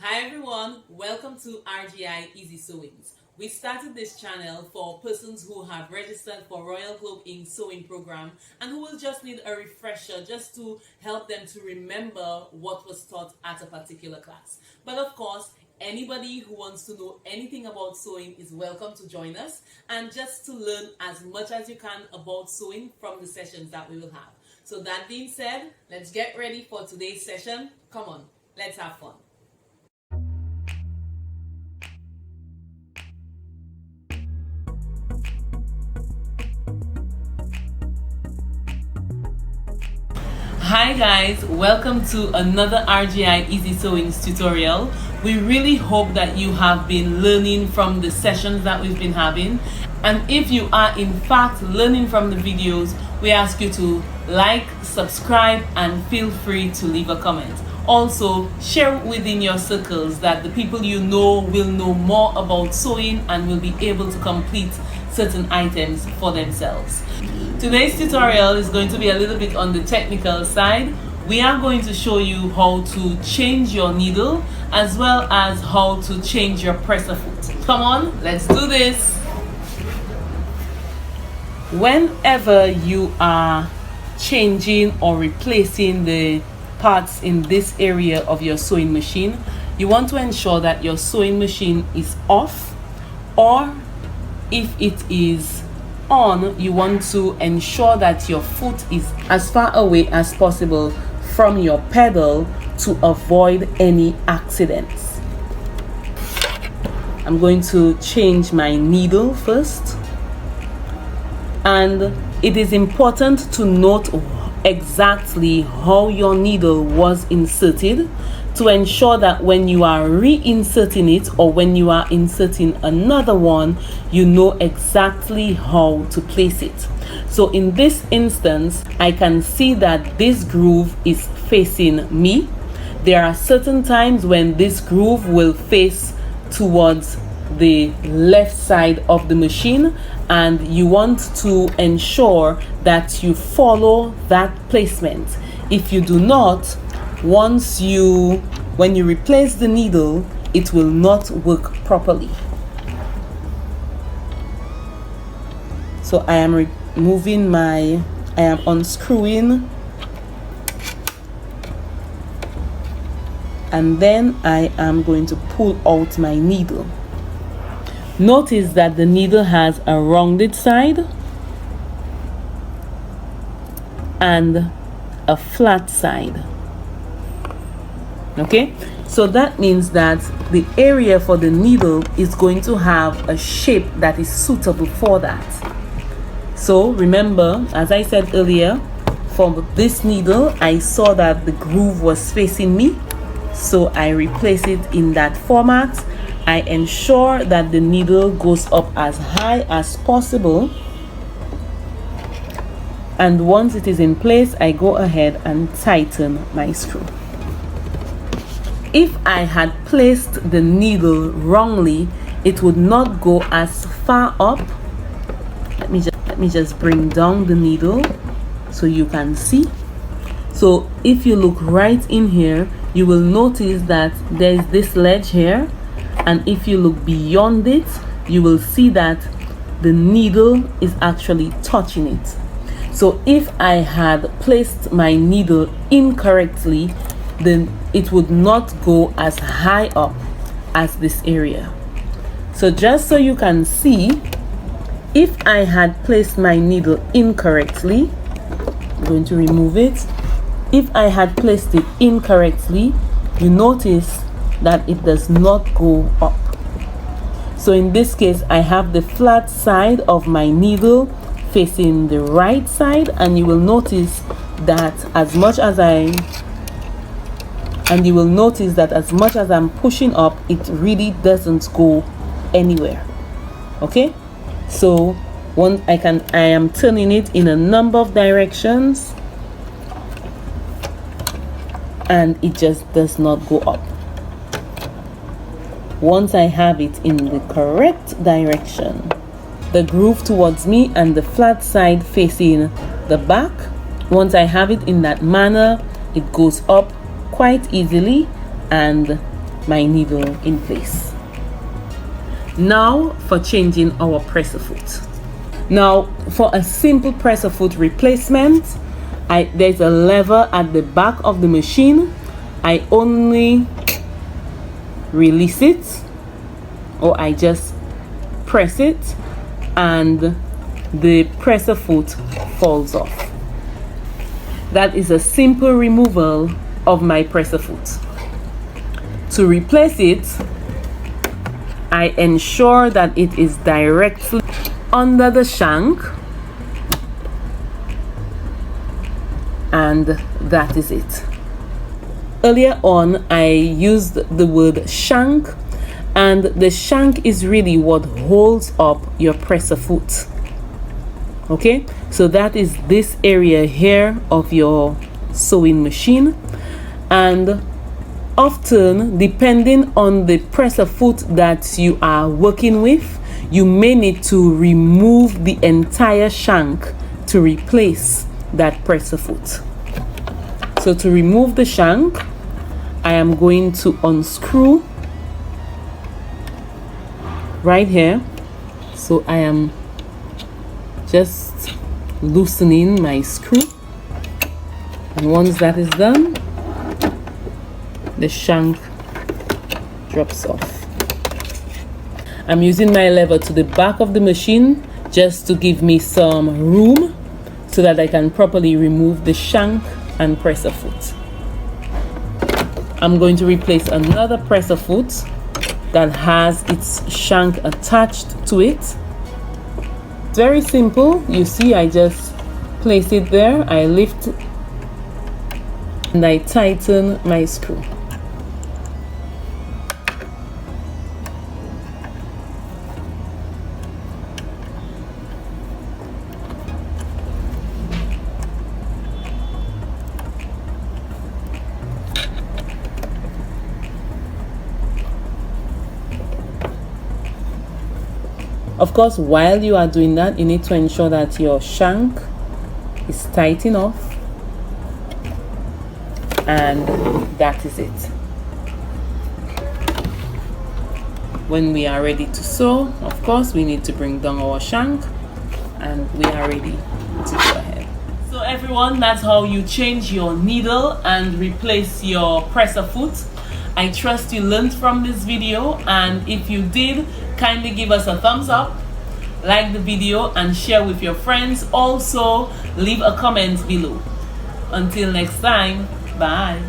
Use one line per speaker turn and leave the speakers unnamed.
Hi everyone, welcome to RGI Easy Sewings. We started this channel for persons who have registered for Royal Globe Inc. sewing program and who will just need a refresher just to help them to remember what was taught at a particular class. But of course, anybody who wants to know anything about sewing is welcome to join us and just to learn as much as you can about sewing from the sessions that we will have. So that being said, let's get ready for today's session. Come on, let's have fun. Hi guys, welcome to another RGI Easy Sewings tutorial. We really hope that you have been learning from the sessions that we've been having, and if you are in fact learning from the videos, we ask you to like, subscribe, and feel free to leave a comment. Also, share within your circles that the people you know will know more about sewing and will be able to complete certain items for themselves. Today's tutorial is going to be a little bit on the technical side. We are going to show you how to change your needle as well as how to change your presser foot. Come on, let's do this. Whenever you are changing or replacing the parts in this area of your sewing machine, you want to ensure that your sewing machine is off, or if it is on, you want to ensure that your foot is as far away as possible from your pedal to avoid any accidents. I'm going to change my needle first, and it is important to note exactly how your needle was inserted to ensure that when you are reinserting it or when you are inserting another one, you know exactly how to place it. So in this instance, I can see that this groove is facing me. There are certain times when this groove will face towards the left side of the machine, and you want to ensure that you follow that placement. If you do not, when you replace the needle, it will not work properly. So I am unscrewing, and then I am going to pull out my needle. Notice that the needle has a rounded side and a flat side. Okay, so that means that the area for the needle is going to have a shape that is suitable for that. So remember, as I said earlier, for this needle, I saw that the groove was facing me, so I replace it in that format. I ensure that the needle goes up as high as possible, and once it is in place, I go ahead and tighten my screw. If I had placed the needle wrongly, it would not go as far up. Let me just bring down the needle so you can see. So if you look right in here, you will notice that there is this ledge here, and if you look beyond it, you will see that the needle is actually touching it. So if I had placed my needle incorrectly, then it would not go as high up as this area. So just so you can see, if I had placed my needle incorrectly, I'm going to remove it. If I had placed it incorrectly, you notice that it does not go up. So in this case, I have the flat side of my needle facing the right side, and you will notice that as much as I'm pushing up, it really doesn't go anywhere. Okay, so I am turning it in a number of directions, and it just does not go up. Once I have it in the correct direction, the groove towards me and the flat side facing the back, once I have it in that manner, it goes up quite easily, and my needle in place. Now for changing our presser foot. Now for a simple presser foot replacement, there's a lever at the back of the machine. I only release it, or I just press it, and the presser foot falls off. That is a simple removal of my presser foot. To replace it, I ensure that it is directly under the shank, and that is it. Earlier on, I used the word shank, and the shank is really what holds up your presser foot. Okay, so that is this area here of your sewing machine, and often, depending on the presser foot that you are working with, you may need to remove the entire shank to replace that presser foot. So to remove the shank, I am going to unscrew right here. So I am just loosening my screw, and once that is done, the shank drops off. I'm using my lever to the back of the machine just to give me some room so that I can properly remove the shank and presser foot. I'm going to replace another presser foot that has its shank attached to it. It's very simple. You see, I just place it there, I lift, and I tighten my screw. Of course, while you are doing that, you need to ensure that your shank is tight enough, and that is it. When we are ready to sew, of course, we need to bring down our shank, and we are ready to go ahead. So everyone, that's how you change your needle and replace your presser foot. I trust you learned from this video, and if you did, kindly give us a thumbs up, like the video, and share with your friends. Also, leave a comment below. Until next time, bye.